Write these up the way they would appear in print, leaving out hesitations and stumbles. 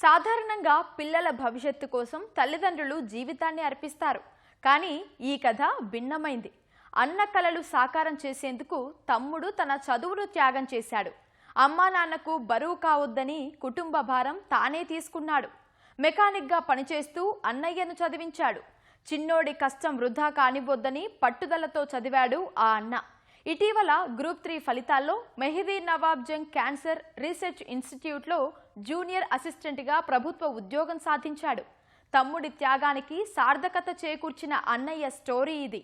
సాధారణంగా పిల్లల భవిష్యత్తు కోసం తల్లిదండ్రులు జీవితాన్ని అర్పిస్తారు. కానీ ఈ కథ భిన్నమైంది. అన్న కలలు సాకారం చేసేందుకు తమ్ముడు తన చదువును త్యాగం చేశాడు. అమ్మా నాన్నకు బరువు కావద్దని కుటుంబ భారం తానే తీసుకున్నాడు. మెకానిక్గా పనిచేస్తూ అన్నయ్యను చదివించాడు. చిన్నోడి కష్టం వృధా కానివ్వొద్దని పట్టుదలతో చదివాడు ఆ అన్న. ఇటీవల గ్రూప్ 3 ఫలితాల్లో మెహదీ నవాబ్ జంగ్ క్యాన్సర్ రీసెర్చ్ ఇన్స్టిట్యూట్లో జూనియర్ అసిస్టెంట్గా ప్రభుత్వ ఉద్యోగం సాధించాడు. తమ్ముడి త్యాగానికి సార్థకత చేకూర్చిన అన్నయ్య స్టోరీ ఇది.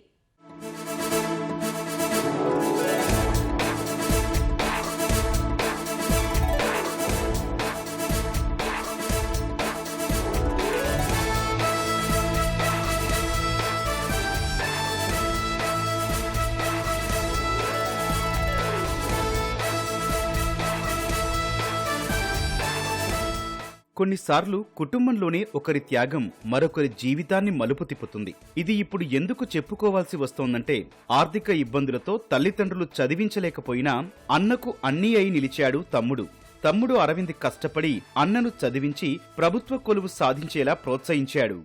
కొన్నిసార్లు కుటుంబంలోనే ఒకరి త్యాగం మరొకరి జీవితాన్ని మలుపు తిప్పుతుంది. ఇది ఇప్పుడు ఎందుకు చెప్పుకోవాల్సి వస్తోందంటే, ఆర్థిక ఇబ్బందులతో తల్లిదండ్రులు చదివించలేకపోయినా అన్నకు అన్నీ అయి నిలిచాడు తమ్ముడు. తమ్ముడు అరవింద్ కష్టపడి అన్నను చదివించి ప్రభుత్వ కొలువు సాధించేలా ప్రోత్సహించాడు.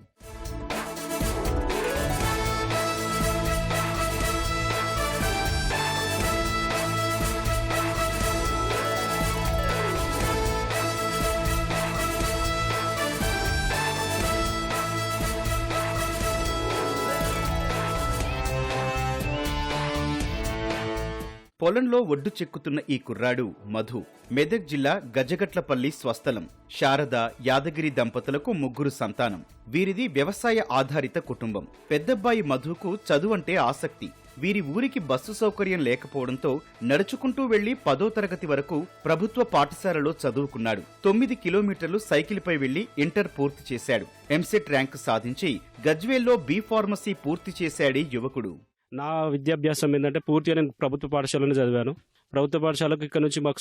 పొలంలో ఒడ్డు చెక్కుతున్న ఈ కుర్రాడు మధు. మెదక్ జిల్లా గజగట్లపల్లి స్వస్థలం. శారద, యాదగిరి దంపతులకు 3 సంతానం. వీరిది వ్యవసాయ ఆధారిత కుటుంబం. పెద్దబ్బాయి మధుకు చదువంటే ఆసక్తి. వీరి ఊరికి బస్సు సౌకర్యం లేకపోవడంతో నడుచుకుంటూ వెళ్లి 10వ తరగతి వరకు ప్రభుత్వ పాఠశాలలో చదువుకున్నాడు. 9 కిలోమీటర్లు సైకిల్పై వెళ్లి ఇంటర్ పూర్తి చేశాడు. ఎంసెట్ ర్యాంకు సాధించి గజ్వేల్లో బి ఫార్మసీ పూర్తి చేశాడీ యువకుడు. నా విద్యాభ్యాసం ఏంటంటే పూర్తిగా నేను ప్రభుత్వ పాఠశాలను చదివాను. ప్రభుత్వ పాఠశాలకు ఇక్కడ నుంచి మాకు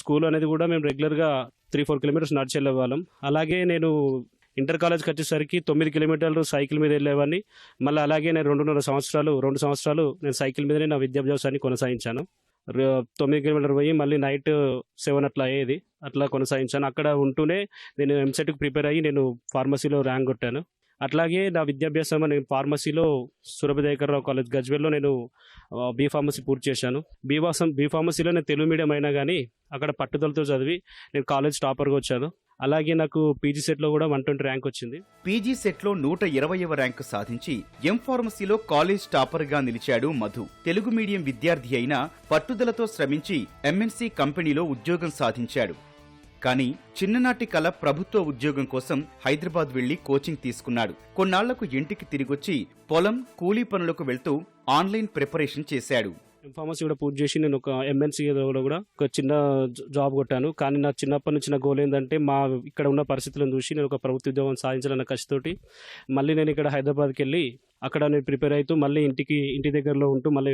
స్కూల్ అనేది కూడా మేము రెగ్యులర్గా 3-4 కిలోమీటర్స్ నడిచి వెళ్ళేవాళ్ళం. అలాగే నేను ఇంటర్ కాలేజ్కి వచ్చేసరికి 9 కిలోమీటర్లు సైకిల్ మీద వెళ్ళేవాడిని. మళ్ళీ అలాగే నేను 2 సంవత్సరాలు నేను సైకిల్ మీదనే నా విద్యాభ్యాసాన్ని కొనసాగించాను. 9 కిలోమీటర్లు పోయి మళ్ళీ నైట్ 7 అట్లా అయ్యేది. అట్లా కొనసాగించాను. అక్కడ ఉంటూనే నేను ఎంసెట్కి ప్రిపేర్ అయ్యి నేను ఫార్మసీలో ర్యాంక్ కొట్టాను. అట్లాగే నా విద్యాభ్యాసం నేను ఫార్మసీలో సురభదయకర్రావు కాలేజ్ గజ్వేల్లో నేను బీ ఫార్మసీ పూర్తి చేశాను. బీ ఫార్మసీలో నేను తెలుగు మీడియం అయినా కానీ అక్కడ పట్టుదలతో చదివి నేను కాలేజ్ టాపర్గా వచ్చాను. అలాగే నాకు పీజీ సెట్లో కూడా 120 ర్యాంక్ వచ్చింది. పీజీ సెట్లో 120వ ర్యాంకు సాధించి ఎం ఫార్మసీలో కాలేజ్ టాపర్గా నిలిచాడు మధు. తెలుగు మీడియం విద్యార్థి అయినా పట్టుదలతో శ్రమించి ఎంఎన్సీ కంపెనీలో ఉద్యోగం సాధించాడు. కానీ చిన్ననాటి కల ప్రభుత్వ ఉద్యోగం కోసం హైదరాబాద్ వెళ్లి కోచింగ్ తీసుకున్నాడు. కొన్నాళ్లకు ఇంటికి తిరిగొచ్చి పొలం, కూలీ పనులకు వెళ్తూ ఆన్లైన్ ప్రిపరేషన్ చేశాడు. ఫార్మసీ కూడా పూర్తి చేసి నేను ఒక ఎంఎన్సీలో కూడా ఒక చిన్న జాబ్ కొట్టాను. కానీ నా చిన్నప్పటి నుంచి నా గోల్ ఏంటంటే ఇక్కడ ఉన్న పరిస్థితులను చూసి నేను ఒక ప్రభుత్వ ఉద్యోగం సాధించాలన్న కసితోటి మళ్ళీ నేను ఇక్కడ హైదరాబాద్కి వెళ్ళి అక్కడ నేను ప్రిపేర్ అవుతూ మళ్ళీ ఇంటి దగ్గరలో ఉంటూ మళ్ళీ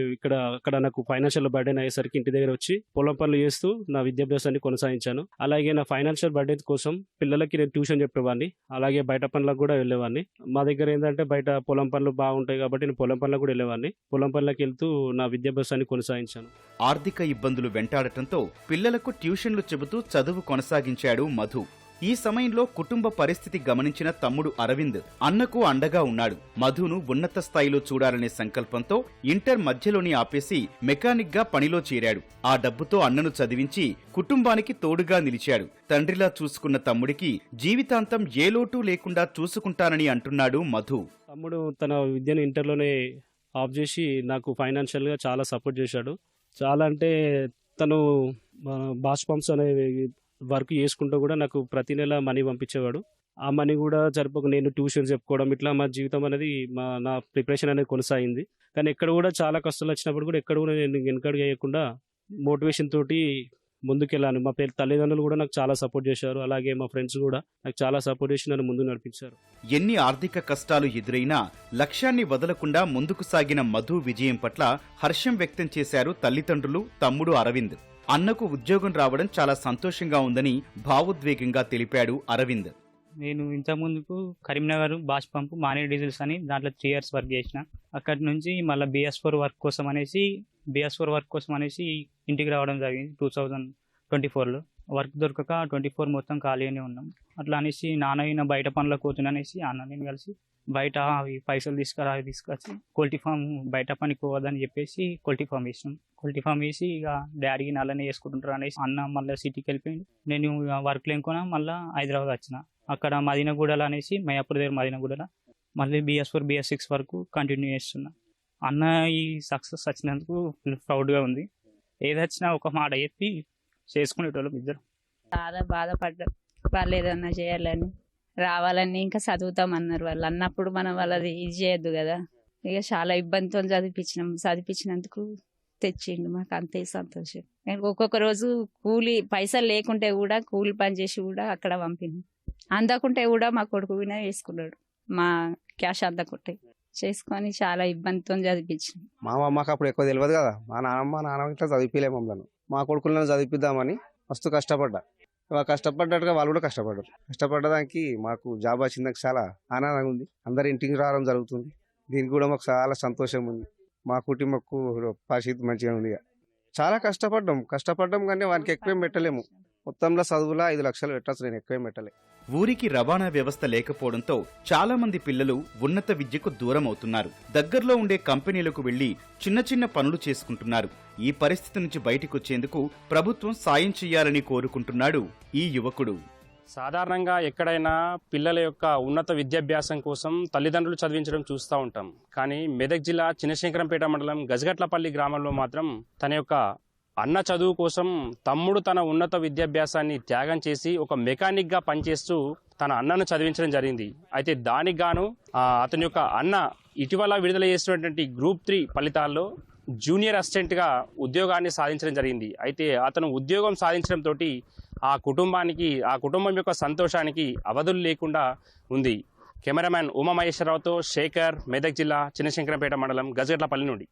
అక్కడ నాకు ఫైనాన్షియల్ బర్డెన్ అయ్యేసరికి ఇంటి దగ్గర వచ్చి పొలం పనులు చేస్తూ నా విద్యాభ్యాసాన్ని కొనసాగించాను. అలాగే నా ఫైనాన్షియల్ బర్డెన్ కోసం పిల్లలకి నేను ట్యూషన్ చెప్పేవాడిని. అలాగే బయట పనులకు కూడా వెళ్ళేవాడిని. మా దగ్గర ఏంటంటే బయట పొలం పనులు బాగుంటాయి కాబట్టి నేను పొలం పనులకు కూడా వెళ్ళేవాడిని. పొలం పనులకు వెళ్తూ నా విద్యాభ్యాసాన్ని కొనసాగించాను. ఆర్థిక ఇబ్బందులు వెంటాడటంతో పిల్లలకు ట్యూషన్లు చెబుతూ చదువు కొనసాగించాడు మధు. ఈ సమయంలో కుటుంబ పరిస్థితి గమనించిన తమ్ముడు అరవింద్ అన్నకు అండగా ఉన్నాడు. మధును ఉన్నత స్థాయిలో చూడాలనే సంకల్పంతో ఇంటర్ మధ్యలోని ఆపేసి మెకానిక్ గా పనిలో చేరాడు. ఆ డబ్బుతో అన్నను చదివించి కుటుంబానికి తోడుగా నిలిచాడు. తండ్రిలా చూసుకున్న తమ్ముడికి జీవితాంతం ఏ లోటు లేకుండా చూసుకుంటానని అంటున్నాడు మధు. తమ్ముడు తన విద్యను ఇంటర్లోనే ఆఫ్ చేసి నాకు ఫైనాన్షియల్గా చాలా సపోర్ట్ చేశాడు. చాలా అంటే తను బాష్ పంప్స్ అనే వర్క్ చేసుకుంటూ కూడా నాకు ప్రతి నెల మనీ పంపించేవాడు. ఆ మనీ కూడా సరిపోక నేను ట్యూషన్స్ చెప్పుకోవడం ఇట్లా మా జీవితం అనేది నా ప్రిపరేషన్ అనేది కొనసాగింది. కానీ ఎక్కడ కూడా చాలా కష్టాలు వచ్చినప్పుడు కూడా ఎక్కడ కూడా నేను వెనకడుగు వేయకుండా మోటివేషన్ తోటి ముందుకెళ్ళాను. మా తల్లిదండ్రులు కూడా నాకు చాలా సపోర్ట్ చేశారు. అలాగే మా ఫ్రెండ్స్ కూడా నాకు చాలా సపోర్ట్ చేసి నన్ను ముందుకు నడిపించారు. ఎన్ని ఆర్థిక కష్టాలు ఎదురైనా లక్ష్యాన్ని వదలకుండా ముందుకు సాగిన మధు విజయం పట్ల హర్షం వ్యక్తం చేశారు తల్లిదండ్రులు, తమ్ముడు అరవింద్. అన్నకు ఉద్యోగం రావడం చాలా సంతోషంగా ఉందని భావోద్వేగంగా తెలిపాడు అరవింద్. నేను ఇంతకుముందుకు కరీంనగర్ బాష్ పంపు మానే డీజిల్స్ అని దాంట్లో 3 years వర్క్ చేసిన. అక్కడి నుంచి మళ్ళీ BS4 వర్క్ కోసం అనేసి ఇంటికి రావడం జరిగింది 2024లో. వర్క్ దొరకక 24 మొత్తం ఖాళీగానే ఉన్నాం. అట్లా అనేసి నాన్న ఈయన బయట పనులకు పోతున్నా అనేసి అన్న నేను కలిసి బయట అవి పైసలు తీసుకొచ్చి కోల్టీ ఫామ్ బయట పనికి పోవద్దని చెప్పేసి కోల్టీ ఫామ్ వేసినాం. కోల్టీ ఫామ్ వేసి ఇక డాడీకి నల్లనే వేసుకుంటుంటారు అనేసి అన్న మళ్ళీ సిటీకి వెళ్ళిపోయింది. నేను వర్క్ లేనుకున్నా మళ్ళీ హైదరాబాద్ వచ్చిన. అక్కడ మదీనగూడలో అనేసి మయాపూర్ దగ్గర మదీనగూడలో మళ్ళీ BS4 BS6 వరకు కంటిన్యూ చేస్తున్నా. అన్న ఈ సక్సెస్ వచ్చినందుకు ప్రౌడ్గా ఉంది. ఏది వచ్చినా ఒక మాట చెప్పి చేసుకునేటోళ్ళం ఇద్దరు. చాలా బాధపడ్డాం, వాళ్ళు ఏదన్నా చేయాలని రావాలని ఇంకా చదువుతామన్నారు. వాళ్ళు అన్నప్పుడు మనం వాళ్ళది ఇది చేయొద్దు కదా. ఇక చాలా ఇబ్బందితో చదివించినందుకు తెచ్చిండు, మాకు అంతే సంతోషం. నేను ఒక్కొక్క రోజు పైసలు లేకుంటే కూడా కూలి పని చేసి కూడా అక్కడ పంపింది. అందకుంటే కూడా మా కొడుకు వినా వేసుకున్నాడు, మా క్యాష్ అందకుంటే చేసుకొని చాలా ఇబ్బందితో చదివించింది. మా అమ్మకి అప్పుడు ఎక్కువ తెలియదు కదా, మా నాన్న ఇట్లా చదివిలే మమ్మల్ని. మా కొడుకులను చదివిద్దామని మస్తు కష్టపడ్డా. కష్టపడ్డట్టుగా వాళ్ళు కూడా కష్టపడ్డదానికి మాకు జాబ్ వచ్చిందాక చాలా ఆనందంగా ఉంది. అందరు ఇంటికి రావడం జరుగుతుంది. దీనికి కూడా మాకు చాలా సంతోషం ఉంది. మా కుటుంబకు పరిస్థితి మంచిగా ఉంది. చాలా కష్టపడ్డాం కానీ వానికి ఎక్కువేం పెట్టలేము. మొత్తంలో చదువులా 5 లక్షలు పెట్టచ్చు, నేను ఎక్కువేం పెట్టలే. ఊరికి రవాణా వ్యవస్థ లేకపోవడంతో చాలా మంది పిల్లలు ఉన్నత విద్యకు దూరం అవుతున్నారు. దగ్గరలో ఉండే కంపెనీలకు వెళ్లి చిన్న చిన్న పనులు చేసుకుంటున్నారు. ఈ పరిస్థితి నుంచి బయటికొచ్చేందుకు ప్రభుత్వం సాయం చేయాలని కోరుకుంటున్నాడు ఈ యువకుడు. సాధారణంగా ఎక్కడైనా పిల్లల యొక్క ఉన్నత విద్యాభ్యాసం కోసం తల్లిదండ్రులు చదివించడం చూస్తూ ఉంటాం. కానీ మెదక్ జిల్లా చినశంకరంపేట మండలం గజగట్లపల్లి గ్రామంలో మాత్రం తన యొక్క అన్న చదువు కోసం తమ్ముడు తన ఉన్నత విద్యాభ్యాసాన్ని త్యాగం చేసి ఒక మెకానిక్గా పనిచేస్తూ తన అన్నను చదివించడం జరిగింది. అయితే దానికి గాను అతని యొక్క అన్న ఇటీవల విడుదల చేసినటువంటి గ్రూప్ 3 ఫలితాల్లో జూనియర్ అసిస్టెంట్గా ఉద్యోగాన్ని సాధించడం జరిగింది. అయితే అతను ఉద్యోగం సాధించడంతో ఆ కుటుంబం యొక్క సంతోషానికి అవధులు లేకుండా ఉంది. కెమెరామ్యాన్ ఉమామహేశ్వరరావుతో శేఖర్, మెదక్ జిల్లా చినశంకరంపేట మండలం గజగట్లపల్లి నుండి.